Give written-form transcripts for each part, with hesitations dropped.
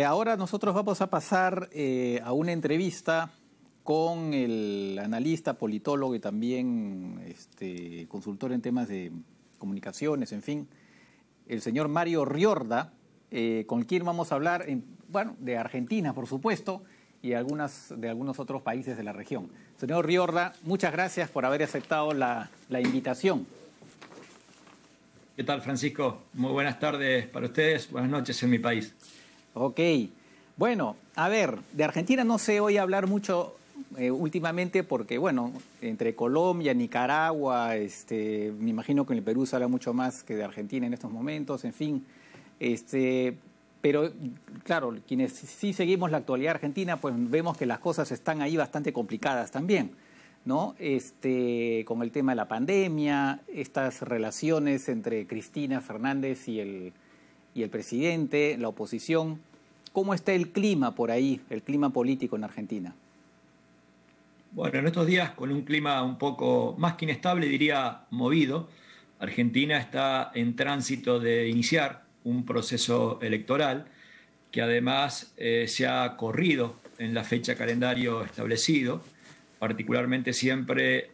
Ahora nosotros vamos a pasar a una entrevista con el analista, politólogo y también consultor en temas de comunicaciones, en fin, el señor Mario Riorda, con quien vamos a hablar, bueno, de Argentina, por supuesto, y de algunos otros países de la región. Señor Riorda, muchas gracias por haber aceptado la invitación. ¿Qué tal, Francisco? Muy buenas tardes para ustedes, buenas noches en mi país. Ok, bueno, a ver, de Argentina no se oye hablar mucho últimamente porque, bueno, entre Colombia, Nicaragua, me imagino que en el Perú se habla mucho más que de Argentina en estos momentos, en fin. Pero, claro, quienes sí seguimos la actualidad argentina, pues vemos que las cosas están ahí bastante complicadas también, ¿no? Con el tema de la pandemia, estas relaciones entre Cristina Fernández y el presidente, la oposición. ¿Cómo está el clima por ahí, el clima político en Argentina? Bueno, en estos días con un clima un poco más que inestable, diría movido, Argentina está en tránsito de iniciar un proceso electoral que además se ha corrido en la fecha calendario establecido. Particularmente siempre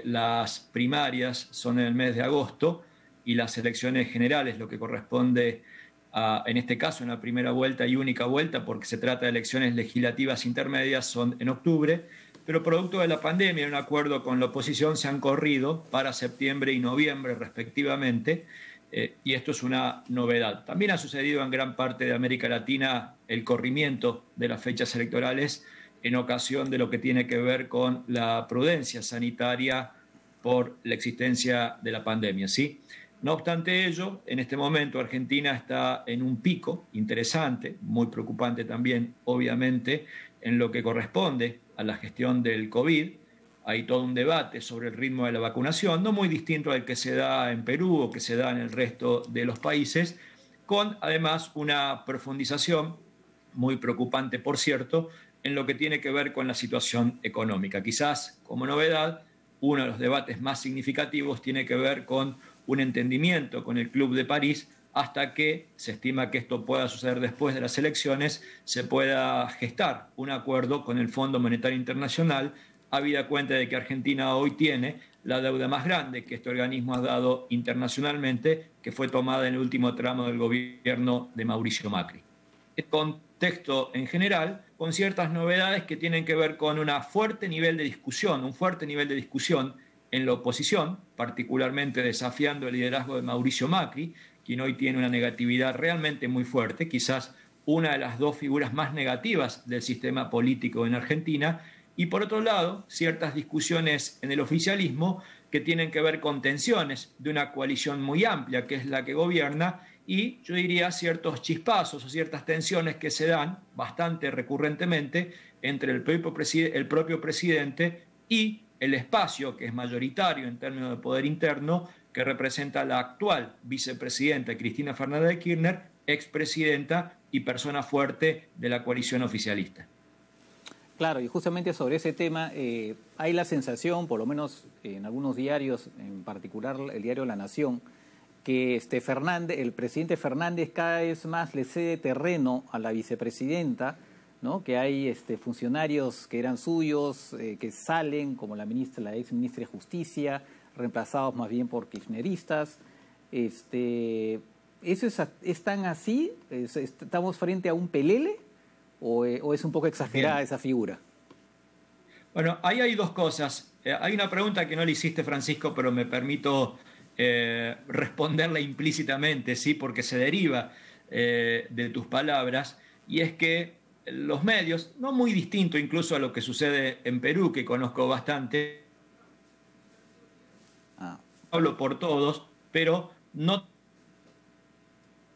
las primarias son en el mes de agosto y las elecciones generales, lo que corresponde en este caso en la primera vuelta y única vuelta, porque se trata de elecciones legislativas intermedias, son en octubre, pero producto de la pandemia y un acuerdo con la oposición se han corrido para septiembre y noviembre respectivamente, y esto es una novedad. También ha sucedido en gran parte de América Latina el corrimiento de las fechas electorales en ocasión de lo que tiene que ver con la prudencia sanitaria por la existencia de la pandemia, ¿sí? No obstante ello, en este momento Argentina está en un pico interesante, muy preocupante también, obviamente, en lo que corresponde a la gestión del COVID. Hay todo un debate sobre el ritmo de la vacunación, no muy distinto al que se da en Perú o que se da en el resto de los países, con además una profundización muy preocupante, por cierto, en lo que tiene que ver con la situación económica. Quizás, como novedad, uno de los debates más significativos tiene que ver con un entendimiento con el Club de París hasta que se estima que esto pueda suceder después de las elecciones, se pueda gestar un acuerdo con el Fondo Monetario Internacional, habida cuenta de que Argentina hoy tiene la deuda más grande que este organismo ha dado internacionalmente, que fue tomada en el último tramo del gobierno de Mauricio Macri. El contexto en general, con ciertas novedades que tienen que ver con un fuerte nivel de discusión en la oposición, particularmente desafiando el liderazgo de Mauricio Macri, quien hoy tiene una negatividad realmente muy fuerte, quizás una de las dos figuras más negativas del sistema político en Argentina, y por otro lado, ciertas discusiones en el oficialismo que tienen que ver con tensiones de una coalición muy amplia, que es la que gobierna, y yo diría ciertos chispazos o ciertas tensiones que se dan bastante recurrentemente entre el propio presidente y el espacio que es mayoritario en términos de poder interno que representa la actual vicepresidenta Cristina Fernández de Kirchner, expresidenta y persona fuerte de la coalición oficialista. Claro, y justamente sobre ese tema hay la sensación, por lo menos en algunos diarios, en particular el diario La Nación, que el presidente Fernández cada vez más le cede terreno a la vicepresidenta, ¿no? Que hay funcionarios que eran suyos, que salen, como la ex ministra de Justicia, reemplazados más bien por kirchneristas. ¿Eso es tan así? ¿Estamos frente a un pelele o es un poco exagerada esa figura? Bueno, ahí hay dos cosas. Hay una pregunta que no le hiciste, Francisco, pero me permito responderla implícitamente, ¿sí? Porque se deriva de tus palabras, y es que los medios, no muy distinto incluso a lo que sucede en Perú, que conozco bastante, hablo por todos, pero no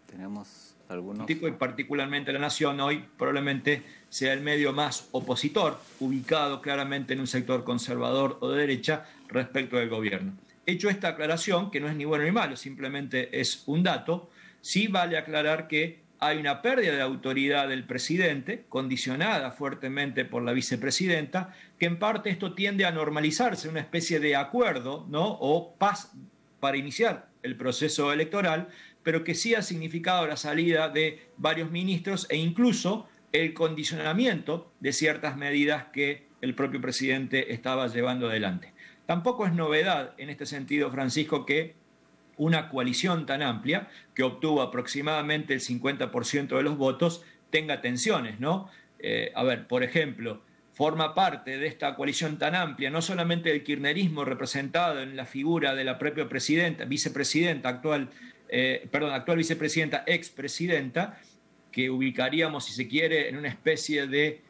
tenemos algunos, y particularmente La Nación hoy probablemente sea el medio más opositor, ubicado claramente en un sector conservador o de derecha respecto del gobierno. Hecho esta aclaración, que no es ni bueno ni malo, simplemente es un dato, sí vale aclarar que hay una pérdida de autoridad del presidente, condicionada fuertemente por la vicepresidenta, que en parte esto tiende a normalizarse, una especie de acuerdo, ¿no? O paz para iniciar el proceso electoral, pero que sí ha significado la salida de varios ministros e incluso el condicionamiento de ciertas medidas que el propio presidente estaba llevando adelante. Tampoco es novedad en este sentido, Francisco, que una coalición tan amplia, que obtuvo aproximadamente el 50% de los votos, tenga tensiones, ¿no? A ver, por ejemplo, forma parte de esta coalición tan amplia no solamente el kirchnerismo representado en la figura de la propia presidenta, vicepresidenta, actual vicepresidenta, expresidenta, que ubicaríamos, si se quiere, en una especie de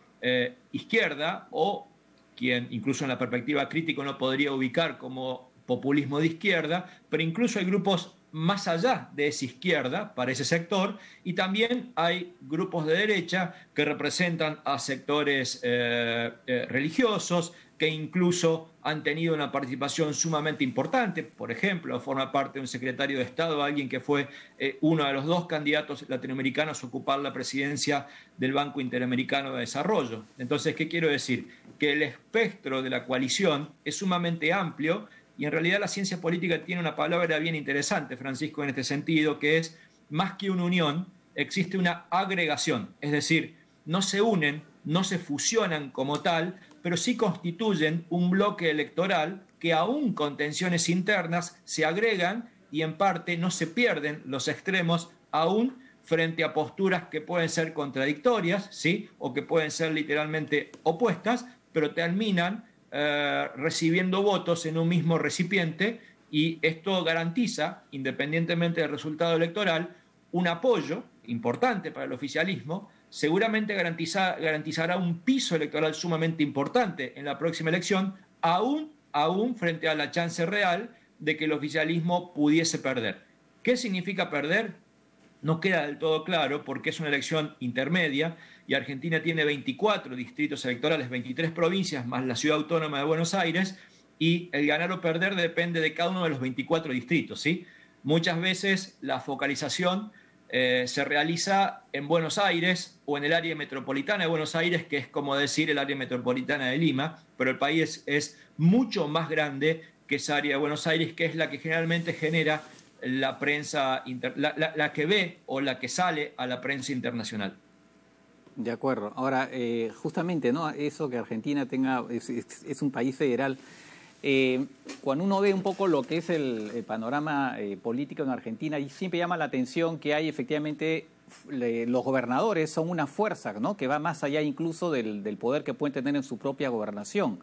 izquierda, o quien incluso en la perspectiva crítica uno podría ubicar como populismo de izquierda, pero incluso hay grupos más allá de esa izquierda para ese sector, y también hay grupos de derecha que representan a sectores religiosos, que incluso han tenido una participación sumamente importante. Por ejemplo, forma parte de un secretario de Estado, alguien que fue uno de los dos candidatos latinoamericanos a ocupar la presidencia del Banco Interamericano de Desarrollo. Entonces, ¿qué quiero decir? Que el espectro de la coalición es sumamente amplio, y en realidad la ciencia política tiene una palabra bien interesante, Francisco, en este sentido, que es, más que una unión, existe una agregación. Es decir, no se unen, no se fusionan como tal, pero sí constituyen un bloque electoral que, aún con tensiones internas, se agregan y en parte no se pierden los extremos, aún frente a posturas que pueden ser contradictorias, ¿sí?, o que pueden ser literalmente opuestas, pero terminan recibiendo votos en un mismo recipiente, y esto garantiza, independientemente del resultado electoral, un apoyo importante para el oficialismo. Seguramente garantizará un piso electoral sumamente importante en la próxima elección, aún frente a la chance real de que el oficialismo pudiese perder. ¿Qué significa perder? No queda del todo claro, porque es una elección intermedia y Argentina tiene 24 distritos electorales, 23 provincias más la Ciudad Autónoma de Buenos Aires, y el ganar o perder depende de cada uno de los 24 distritos, ¿sí? Muchas veces la focalización se realiza en Buenos Aires o en el área metropolitana de Buenos Aires, que es como decir el área metropolitana de Lima, pero el país es mucho más grande que esa área de Buenos Aires, que es la que generalmente genera la prensa, la que ve o la que sale a la prensa internacional. De acuerdo. Ahora, justamente, ¿no?, eso que Argentina es un país federal. Cuando uno ve un poco lo que es el panorama político en Argentina, y siempre llama la atención que hay efectivamente los gobernadores son una fuerza, ¿no?, que va más allá incluso del poder que pueden tener en su propia gobernación.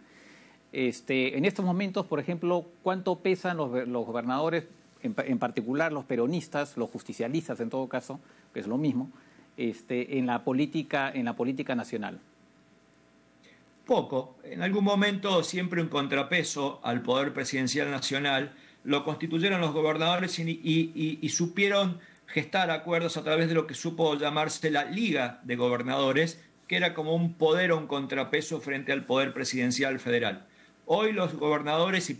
En estos momentos, por ejemplo, ¿cuánto pesan los gobernadores, en particular los peronistas, los justicialistas en todo caso, que es lo mismo, en la política nacional? Poco. En algún momento, siempre un contrapeso al poder presidencial nacional lo constituyeron los gobernadores, y supieron gestar acuerdos a través de lo que supo llamarse la Liga de Gobernadores, que era como un poder o un contrapeso frente al poder presidencial federal. Hoy los gobernadores y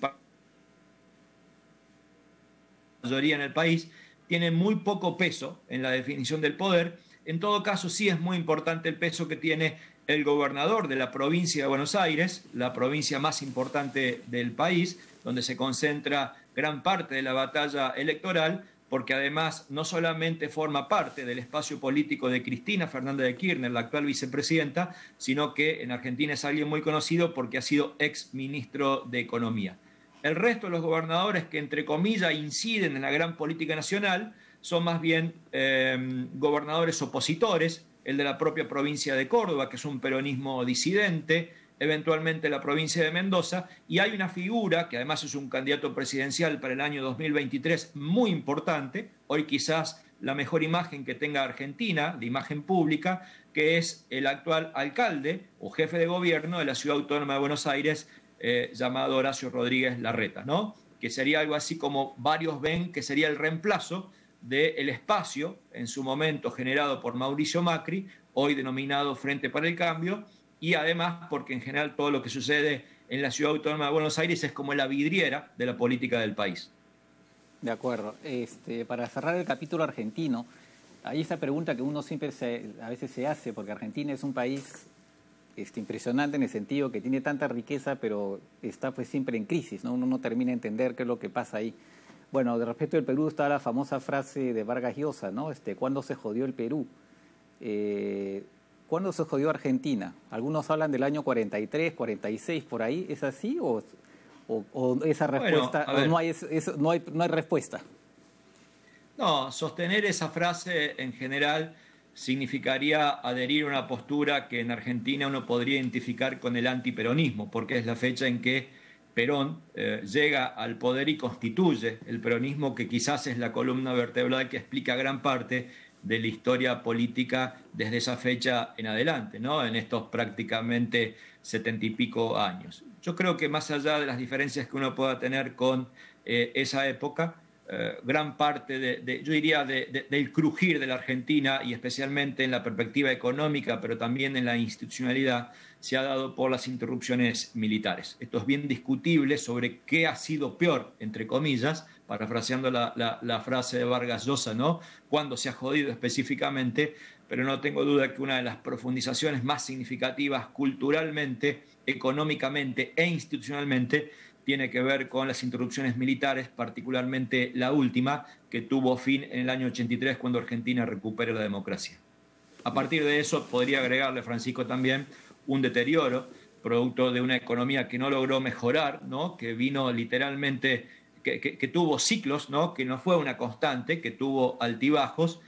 mayoría en el país tienen muy poco peso en la definición del poder. En todo caso, sí es muy importante el peso que tiene el gobernador de la provincia de Buenos Aires, la provincia más importante del país, donde se concentra gran parte de la batalla electoral, porque además no solamente forma parte del espacio político de Cristina Fernández de Kirchner, la actual vicepresidenta, sino que en Argentina es alguien muy conocido porque ha sido ex ministro de Economía. El resto de los gobernadores que, entre comillas, inciden en la gran política nacional son más bien gobernadores opositores, el de la propia provincia de Córdoba, que es un peronismo disidente, eventualmente la provincia de Mendoza, y hay una figura que además es un candidato presidencial para el año 2023 muy importante, hoy quizás la mejor imagen que tenga Argentina, de imagen pública, que es el actual alcalde o jefe de gobierno de la Ciudad Autónoma de Buenos Aires, llamado Horacio Rodríguez Larreta, ¿no?, que sería algo así como varios ven que sería el reemplazo del espacio en su momento generado por Mauricio Macri, hoy denominado Frente para el Cambio, y además porque en general todo lo que sucede en la Ciudad Autónoma de Buenos Aires es como la vidriera de la política del país. De acuerdo. Para cerrar el capítulo argentino, hay esa pregunta que uno siempre a veces se hace, porque Argentina es un país impresionante en el sentido que tiene tanta riqueza, pero está pues siempre en crisis, ¿no? Uno no termina de entender qué es lo que pasa ahí. Bueno, de respecto del Perú está la famosa frase de Vargas Llosa, ¿no? ¿Cuándo se jodió el Perú? ¿Cuándo se jodió Argentina? Algunos hablan del año 43, 46, por ahí. ¿Es así o esa Bueno, respuesta, a o ver, no hay respuesta? no, sostener esa frase en general significaría adherir a una postura que en Argentina uno podría identificar con el antiperonismo, porque es la fecha en que Perón llega al poder y constituye el peronismo, que quizás es la columna vertebral que explica gran parte de la historia política desde esa fecha en adelante, ¿no? En estos prácticamente 70 y pico años. Yo creo que más allá de las diferencias que uno pueda tener con esa época, gran parte yo diría, del crujir de la Argentina, y especialmente en la perspectiva económica, pero también en la institucionalidad, se ha dado por las interrupciones militares. Esto es bien discutible sobre qué ha sido peor, entre comillas, parafraseando la frase de Vargas Llosa, ¿no? Cuándo se ha jodido específicamente, pero no tengo duda que una de las profundizaciones más significativas culturalmente, económicamente e institucionalmente tiene que ver con las interrupciones militares, particularmente la última, que tuvo fin en el año 83, cuando Argentina recupera la democracia. A partir de eso podría agregarle, Francisco, también un deterioro producto de una economía que no logró mejorar, ¿no? Que vino literalmente, que tuvo ciclos, ¿no? Que no fue una constante, que tuvo altibajos,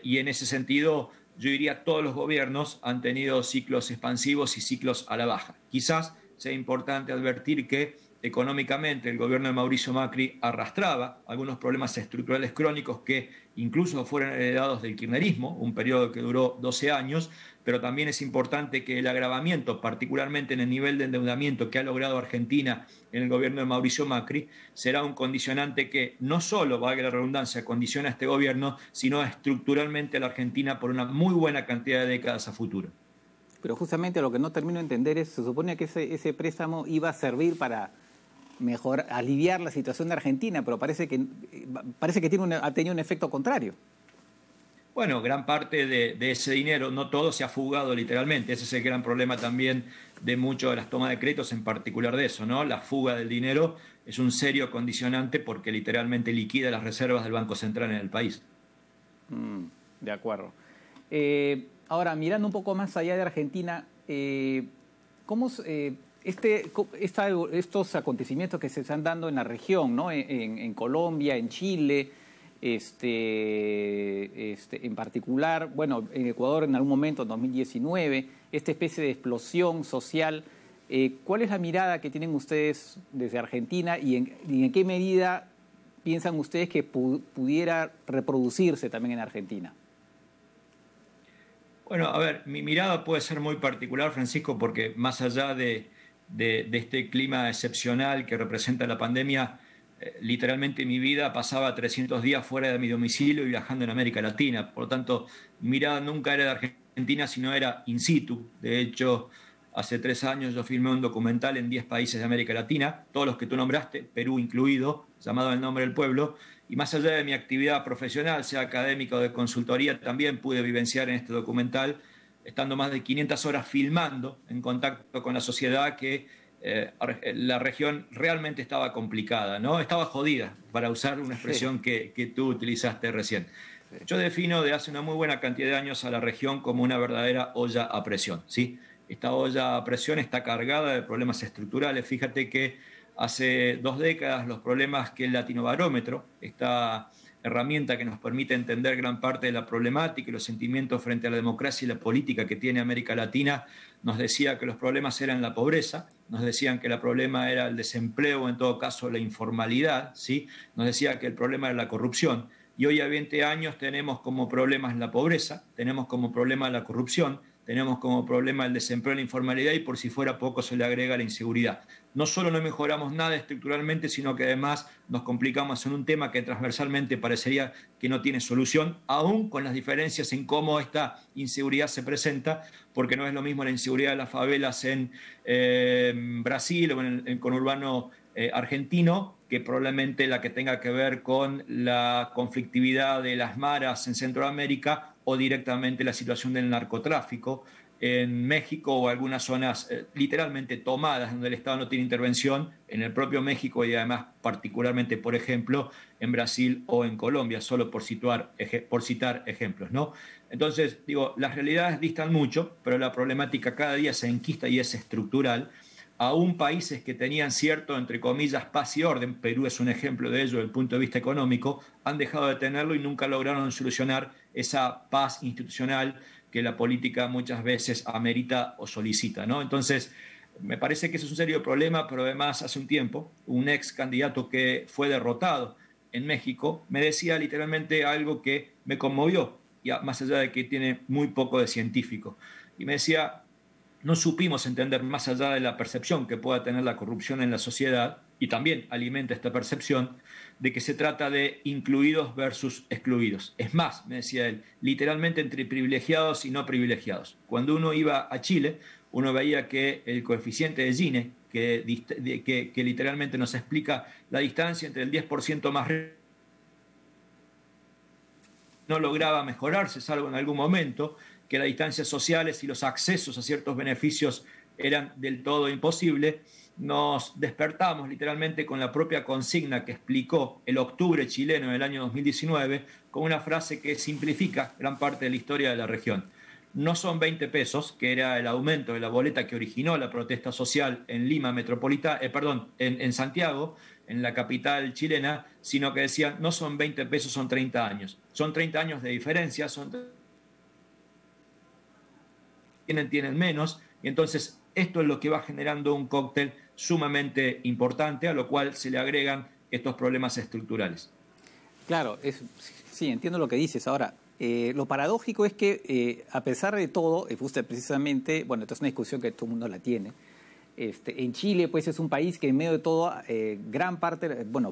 y en ese sentido yo diría todos los gobiernos han tenido ciclos expansivos y ciclos a la baja. Quizás sea importante advertir que económicamente el gobierno de Mauricio Macri arrastraba algunos problemas estructurales crónicos que incluso fueron heredados del kirchnerismo, un periodo que duró 12 años, pero también es importante que el agravamiento, particularmente en el nivel de endeudamiento que ha logrado Argentina en el gobierno de Mauricio Macri, será un condicionante que no solo, valga la redundancia, condiciona a este gobierno, sino estructuralmente a la Argentina por una muy buena cantidad de décadas a futuro. Pero justamente lo que no termino de entender es, se supone que ese préstamo iba a servir para aliviar la situación de Argentina, pero parece que ha tenido un efecto contrario. Bueno, gran parte de ese dinero, no todo se ha fugado literalmente. Ese es el gran problema también de muchas de las tomas de créditos, en particular de eso, ¿no? La fuga del dinero es un serio condicionante porque literalmente liquida las reservas del Banco Central en el país. De acuerdo. Ahora, mirando un poco más allá de Argentina, ¿cómo estos acontecimientos que se están dando en la región, ¿no? En Colombia, en Chile, en particular, bueno, en Ecuador en algún momento, en 2019, esta especie de explosión social, ¿cuál es la mirada que tienen ustedes desde Argentina y en qué medida piensan ustedes que pudiera reproducirse también en Argentina? Bueno, a ver, mi mirada puede ser muy particular, Francisco, porque más allá de este clima excepcional que representa la pandemia, literalmente mi vida pasaba 300 días fuera de mi domicilio y viajando en América Latina. Por lo tanto, mi mirada nunca era de Argentina, sino era in situ. De hecho, hace 3 años yo filmé un documental en 10 países de América Latina, todos los que tú nombraste, Perú incluido, llamado El Nombre del Pueblo. Y más allá de mi actividad profesional, sea académica o de consultoría, también pude vivenciar en este documental, estando más de 500 horas filmando, en contacto con la sociedad, que la región realmente estaba complicada, ¿no? Estaba jodida, para usar una expresión que tú utilizaste recién. Yo defino de hace una muy buena cantidad de años a la región como una verdadera olla a presión, ¿sí? Esta olla a presión está cargada de problemas estructurales. Fíjate que hace 2 décadas los problemas que el Latinobarómetro, esta herramienta que nos permite entender gran parte de la problemática y los sentimientos frente a la democracia y la política que tiene América Latina, nos decía que los problemas eran la pobreza, nos decían que el problema era el desempleo, o en todo caso la informalidad, ¿sí? Nos decía que el problema era la corrupción. Y hoy a 20 años tenemos como problemas la pobreza, tenemos como problema la corrupción, tenemos como problema el desempleo y la informalidad, y por si fuera poco se le agrega la inseguridad. No solo no mejoramos nada estructuralmente, sino que además nos complicamos en un tema que transversalmente parecería que no tiene solución, aún con las diferencias en cómo esta inseguridad se presenta, porque no es lo mismo la inseguridad de las favelas en Brasil o en el conurbano argentino, que probablemente la que tenga que ver con la conflictividad de las maras en Centroamérica o directamente la situación del narcotráfico en México o algunas zonas literalmente tomadas donde el Estado no tiene intervención, en el propio México y además particularmente, por ejemplo, en Brasil o en Colombia, solo por citar ejemplos, ¿no? Entonces, digo, las realidades distan mucho, pero la problemática cada día se enquista y es estructural. Aún países que tenían cierto, entre comillas, paz y orden, Perú es un ejemplo de ello desde el punto de vista económico, han dejado de tenerlo y nunca lograron solucionar esa paz institucional que la política muchas veces amerita o solicita, ¿no? Entonces, me parece que eso es un serio problema, pero además hace un tiempo un ex candidato que fue derrotado en México me decía literalmente algo que me conmovió, ya más allá de que tiene muy poco de científico. Y me decía, no supimos entender más allá de la percepción que pueda tener la corrupción en la sociedad, y también alimenta esta percepción de que se trata de incluidos versus excluidos. Es más, me decía él, literalmente entre privilegiados y no privilegiados. Cuando uno iba a Chile, uno veía que el coeficiente de Gini, que literalmente nos explica la distancia entre el 10% más rico, no lograba mejorarse, salvo en algún momento, que las distancias sociales y los accesos a ciertos beneficios eran del todo imposibles. Nos despertamos literalmente con la propia consigna que explicó el octubre chileno del año 2019, con una frase que simplifica gran parte de la historia de la región. No son 20 pesos, que era el aumento de la boleta que originó la protesta social en Lima metropolitana, en Santiago, en la capital chilena, sino que decían, no son 20 pesos, son 30 años. Son 30 años de diferencia, tienen menos, y entonces esto es lo que va generando un cóctel sumamente importante, a lo cual se le agregan estos problemas estructurales. Claro, sí, entiendo lo que dices. Ahora, lo paradójico es que, a pesar de todo, usted precisamente, bueno, esta es una discusión que todo el mundo la tiene. En Chile, pues, es un país que en medio de todo,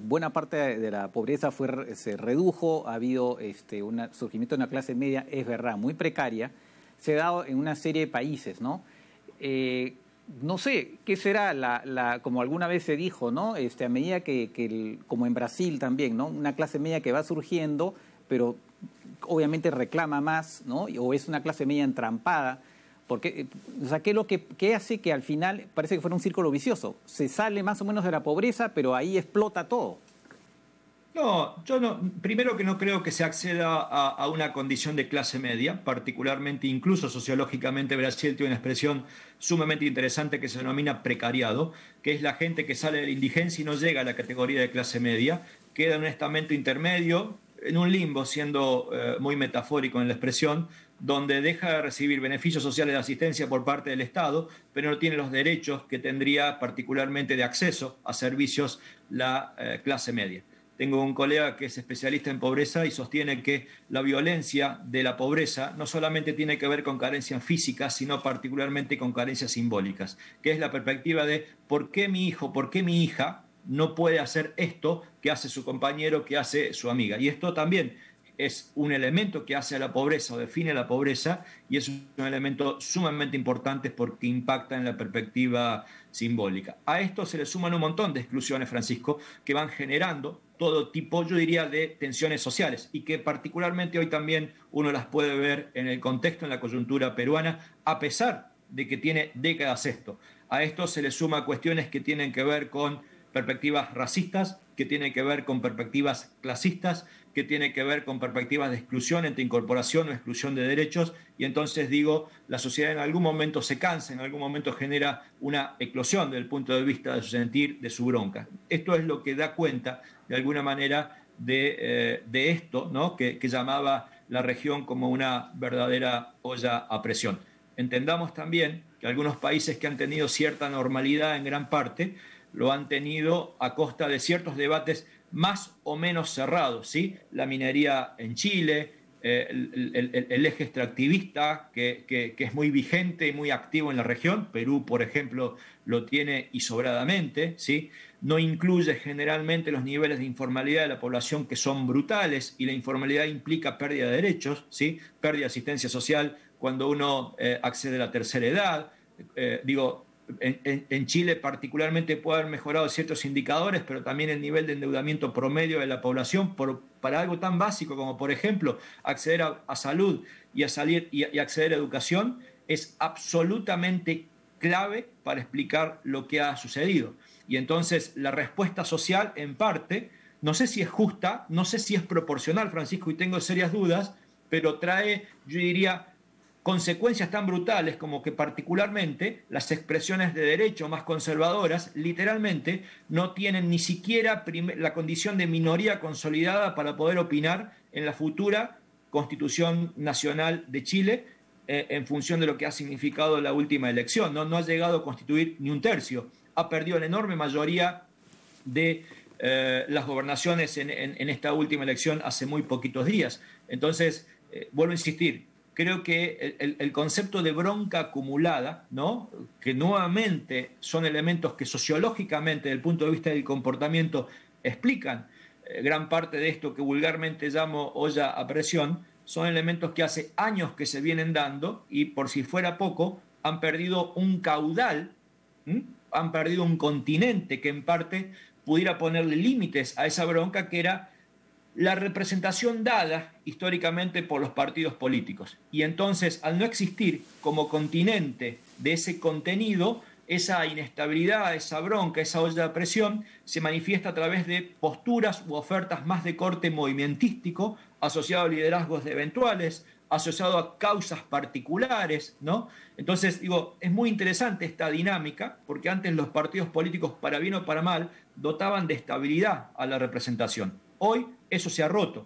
buena parte de la pobreza se redujo, ha habido un surgimiento de una clase media, es verdad, muy precaria, se ha dado en una serie de países, ¿no? No sé, ¿qué será como alguna vez se dijo, ¿no? A medida como en Brasil también, ¿no? Una clase media que va surgiendo, pero obviamente reclama más, ¿no? O es una clase media entrampada. Porque, o sea, ¿qué hace que al final parece que fuera un círculo vicioso? Se sale más o menos de la pobreza, pero ahí explota todo. No, yo no, primero que no creo que se acceda a una condición de clase media, particularmente, incluso sociológicamente, Brasil tiene una expresión sumamente interesante que se denomina precariado, que es la gente que sale de la indigencia y no llega a la categoría de clase media, queda en un estamento intermedio, en un limbo, siendo muy metafórico en la expresión, donde deja de recibir beneficios sociales de asistencia por parte del Estado, pero no tiene los derechos que tendría particularmente de acceso a servicios la clase media. Tengo un colega que es especialista en pobreza y sostiene que la violencia de la pobreza no solamente tiene que ver con carencias físicas, sino particularmente con carencias simbólicas, que es la perspectiva de por qué mi hijo, por qué mi hija no puede hacer esto que hace su compañero, que hace su amiga. Y esto también es un elemento que hace a la pobreza o define la pobreza, y es un elemento sumamente importante porque impacta en la perspectiva simbólica. A esto se le suman un montón de exclusiones, Francisco, que van generando todo tipo, yo diría, de tensiones sociales, y que particularmente hoy también uno las puede ver en el contexto, en la coyuntura peruana, a pesar de que tiene décadas esto. A esto se le suma cuestiones que tienen que ver con perspectivas racistas, que tienen que ver con perspectivas clasistas, que tiene que ver con perspectivas de exclusión entre incorporación o exclusión de derechos, y entonces digo, la sociedad en algún momento se cansa, en algún momento genera una eclosión desde el punto de vista de su sentir, de su bronca. Esto es lo que da cuenta, de alguna manera, de esto, ¿no? que llamaba la región como una verdadera olla a presión. Entendamos también que algunos países que han tenido cierta normalidad en gran parte, lo han tenido a costa de ciertos debates más o menos cerrados, ¿sí? La minería en Chile, el eje extractivista que es muy vigente y muy activo en la región. Perú, por ejemplo, lo tiene y sobradamente, ¿sí? No incluye generalmente los niveles de informalidad de la población, que son brutales, y la informalidad implica pérdida de derechos, ¿sí? Pérdida de asistencia social cuando uno accede a la tercera edad. En Chile particularmente puede haber mejorado ciertos indicadores, pero también el nivel de endeudamiento promedio de la población para algo tan básico como, por ejemplo, acceder a salud y acceder a educación es absolutamente clave para explicar lo que ha sucedido. Y entonces la respuesta social, en parte, no sé si es justa, no sé si es proporcional, Francisco, y tengo serias dudas, pero trae, yo diría, consecuencias tan brutales como que particularmente las expresiones de derecho más conservadoras literalmente no tienen ni siquiera la condición de minoría consolidada para poder opinar en la futura Constitución Nacional de Chile, en función de lo que ha significado la última elección. No ha llegado a constituir ni un tercio. Ha perdido la enorme mayoría de las gobernaciones en esta última elección hace muy poquitos días. Entonces, vuelvo a insistir, creo que el concepto de bronca acumulada, ¿no?, que nuevamente son elementos que sociológicamente, desde el punto de vista del comportamiento, explican gran parte de esto que vulgarmente llamo olla a presión, son elementos que hace años que se vienen dando y, por si fuera poco, han perdido un caudal, han perdido un continente que en parte pudiera ponerle límites a esa bronca, que era la representación dada históricamente por los partidos políticos. Y entonces, al no existir como continente de ese contenido, esa inestabilidad, esa bronca, esa olla de presión se manifiesta a través de posturas u ofertas más de corte movimentístico, asociado a liderazgos eventuales, asociado a causas particulares, ¿no? Entonces, digo, es muy interesante esta dinámica, porque antes los partidos políticos, para bien o para mal, dotaban de estabilidad a la representación. Hoy eso se ha roto.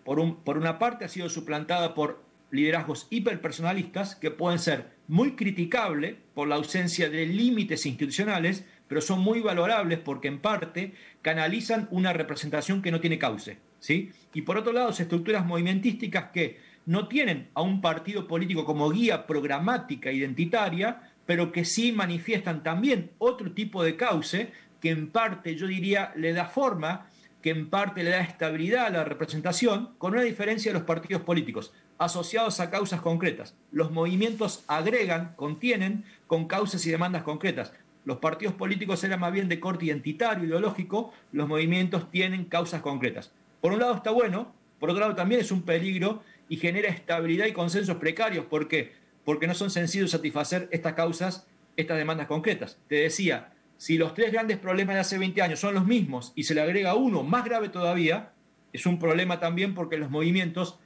Por una parte ha sido suplantada por liderazgos hiperpersonalistas que pueden ser muy criticables por la ausencia de límites institucionales, pero son muy valorables porque en parte canalizan una representación que no tiene cauce, ¿sí? Y por otro lado, estructuras movimentísticas que no tienen a un partido político como guía programática identitaria, pero que sí manifiestan también otro tipo de cauce que en parte, yo diría, le da forma, que en parte le da estabilidad a la representación, con una diferencia de los partidos políticos, asociados a causas concretas. Los movimientos agregan, contienen, con causas y demandas concretas. Los partidos políticos eran más bien de corte identitario, ideológico, los movimientos tienen causas concretas. Por un lado está bueno, por otro lado también es un peligro y genera estabilidad y consensos precarios. ¿Por qué? Porque no son sencillos satisfacer estas causas, estas demandas concretas. Te decía, si los tres grandes problemas de hace 20 años son los mismos y se le agrega uno más grave todavía, es un problema también porque los movimientos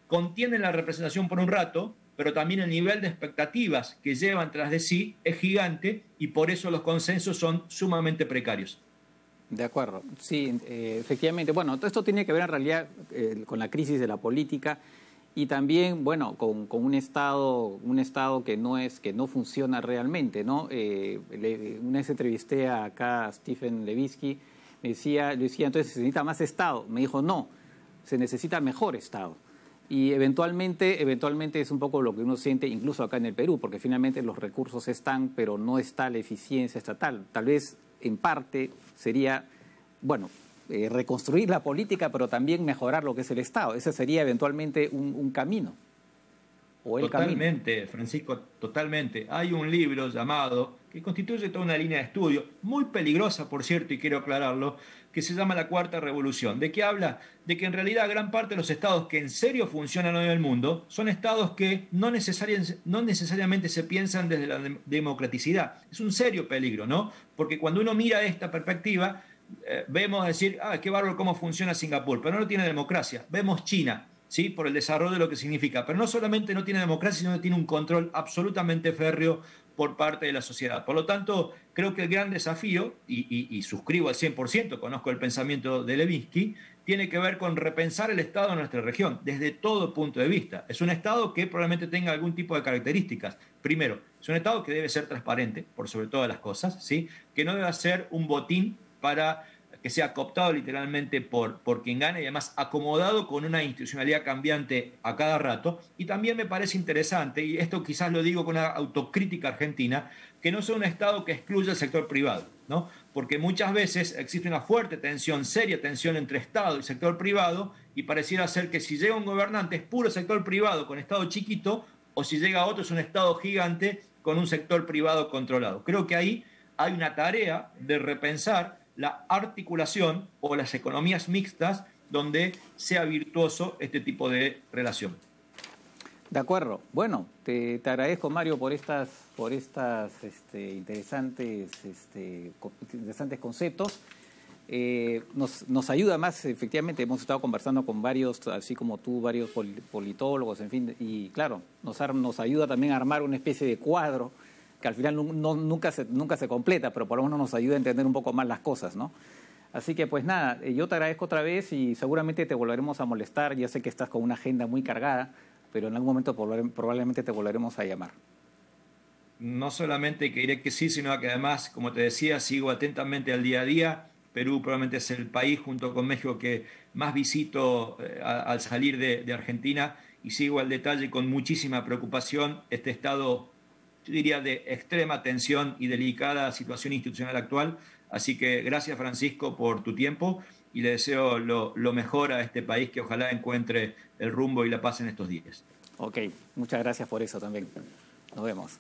contienen la representación por un rato, pero también el nivel de expectativas que llevan tras de sí es gigante y por eso los consensos son sumamente precarios. De acuerdo, sí, efectivamente. Bueno, todo esto tiene que ver en realidad con la crisis de la política y también, bueno, con un Estado que no funciona realmente, ¿no? Una vez entrevisté acá a Stephen Levitsky, le decía, entonces, ¿se necesita más Estado? Me dijo, no, se necesita mejor Estado. Y eventualmente es un poco lo que uno siente incluso acá en el Perú, porque finalmente los recursos están, pero no está la eficiencia estatal. Tal vez, en parte, sería, bueno, reconstruir la política, pero también mejorar lo que es el Estado. Ese sería eventualmente un camino. O el Totalmente, camino. Francisco, totalmente. Hay un libro llamado, que constituye toda una línea de estudio, muy peligrosa, por cierto, y quiero aclararlo, que se llama La Cuarta Revolución. ¿De qué habla? De que en realidad gran parte de los estados que en serio funcionan hoy en el mundo son estados que no necesariamente se piensan desde la democraticidad. Es un serio peligro, ¿no? Porque cuando uno mira esta perspectiva, vemos decir, qué bárbaro cómo funciona Singapur, pero no tiene democracia. Vemos China, ¿sí?, por el desarrollo de lo que significa, pero no solamente no tiene democracia, sino que tiene un control absolutamente férreo por parte de la sociedad. Por lo tanto, creo que el gran desafío, y suscribo al 100%, conozco el pensamiento de Levitsky, tiene que ver con repensar el Estado en nuestra región, desde todo punto de vista. Es un Estado que probablemente tenga algún tipo de características. Primero, es un Estado que debe ser transparente, por sobre todas las cosas, ¿sí?, que no debe ser un botín para que sea cooptado literalmente por quien gane y además acomodado con una institucionalidad cambiante a cada rato. Y también me parece interesante, y esto quizás lo digo con una autocrítica argentina, que no sea un Estado que excluya el sector privado, ¿no? Porque muchas veces existe una fuerte tensión, seria tensión entre Estado y sector privado, y pareciera ser que si llega un gobernante es puro sector privado con Estado chiquito, o si llega otro es un Estado gigante con un sector privado controlado. Creo que ahí hay una tarea de repensar la articulación o las economías mixtas donde sea virtuoso este tipo de relación. De acuerdo. Bueno, te agradezco, Mario, por estas interesantes conceptos. Nos ayuda más, efectivamente, hemos estado conversando con varios, así como tú, varios politólogos, en fin, y claro, nos ayuda también a armar una especie de cuadro que al final nunca se completa, pero por lo menos nos ayuda a entender un poco más las cosas, ¿no? Así que pues nada, yo te agradezco otra vez y seguramente te volveremos a molestar. Ya sé que estás con una agenda muy cargada, pero en algún momento probablemente te volveremos a llamar. No solamente que diré que sí, sino que además, como te decía, sigo atentamente al día a día. Perú probablemente es el país junto con México que más visito al salir de Argentina y sigo al detalle con muchísima preocupación este estado, yo diría, de extrema tensión y delicada situación institucional actual. Así que gracias, Francisco, por tu tiempo y le deseo lo mejor a este país, que ojalá encuentre el rumbo y la paz en estos días. Ok, muchas gracias por eso también. Nos vemos.